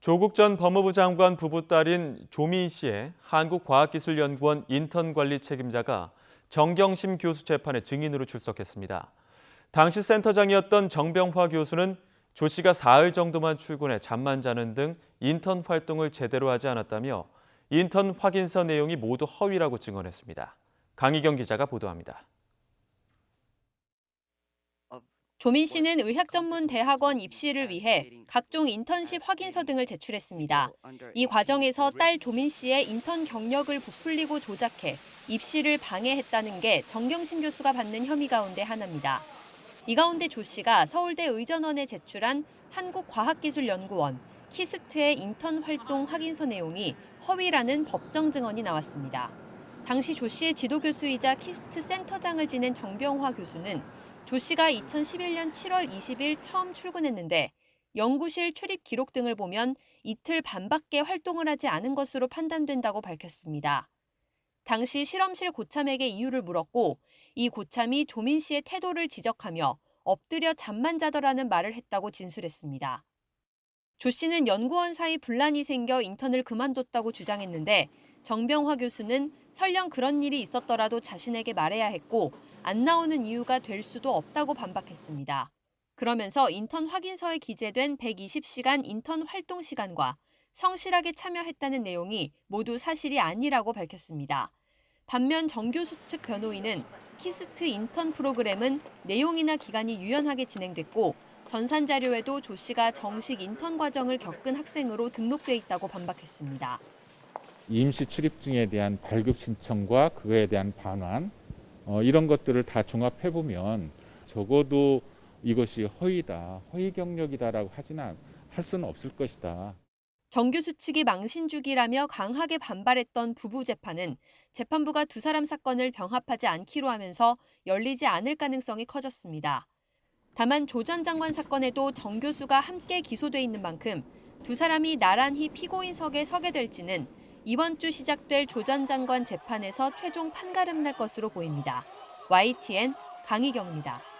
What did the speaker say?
조국 전 법무부 장관 부부 딸인 조민 씨의 한국과학기술연구원 인턴 관리 책임자가 정경심 교수 재판에 증인으로 출석했습니다. 당시 센터장이었던 정병화 교수는 조 씨가 사흘 정도만 출근해 잠만 자는 등 인턴 활동을 제대로 하지 않았다며 인턴 확인서 내용이 모두 허위라고 증언했습니다. 강희경 기자가 보도합니다. 조민 씨는 의학전문대학원 입시를 위해 각종 인턴십 확인서 등을 제출했습니다. 이 과정에서 딸 조민 씨의 인턴 경력을 부풀리고 조작해 입시를 방해했다는 게 정경심 교수가 받는 혐의 가운데 하나입니다. 이 가운데 조 씨가 서울대 의전원에 제출한 한국과학기술연구원 키스트의 인턴 활동 확인서 내용이 허위라는 법정 증언이 나왔습니다. 당시 조 씨의 지도교수이자 키스트 센터장을 지낸 정병화 교수는 조 씨가 2011년 7월 20일 처음 출근했는데 연구실 출입 기록 등을 보면 이틀 반밖에 활동을 하지 않은 것으로 판단된다고 밝혔습니다. 당시 실험실 고참에게 이유를 물었고 이 고참이 조민 씨의 태도를 지적하며 엎드려 잠만 자더라는 말을 했다고 진술했습니다. 조 씨는 연구원 사이 분란이 생겨 인턴을 그만뒀다고 주장했는데 정병화 교수는 설령 그런 일이 있었더라도 자신에게 말해야 했고 안 나오는 이유가 될 수도 없다고 반박했습니다. 그러면서 인턴 확인서에 기재된 120시간 인턴 활동 시간과 성실하게 참여했다는 내용이 모두 사실이 아니라고 밝혔습니다. 반면 정 교수 측 변호인은 키스트 인턴 프로그램은 내용이나 기간이 유연하게 진행됐고 전산 자료에도 조 씨가 정식 인턴 과정을 겪은 학생으로 등록돼 있다고 반박했습니다. 임시 출입증에 대한 발급 신청과 그거에 대한 반환 이런 것들을 다 종합해보면 적어도 이것이 허위다, 허위 경력이다라고 할 수는 없을 것이다. 정 교수 측이 망신주기라며 강하게 반발했던 부부 재판은 재판부가 두 사람 사건을 병합하지 않기로 하면서 열리지 않을 가능성이 커졌습니다. 다만 조 전 장관 사건에도 정 교수가 함께 기소돼 있는 만큼 두 사람이 나란히 피고인석에 서게 될지는 이번 주 시작될 조 전 장관 재판에서 최종 판가름 날 것으로 보입니다. YTN 강희경입니다.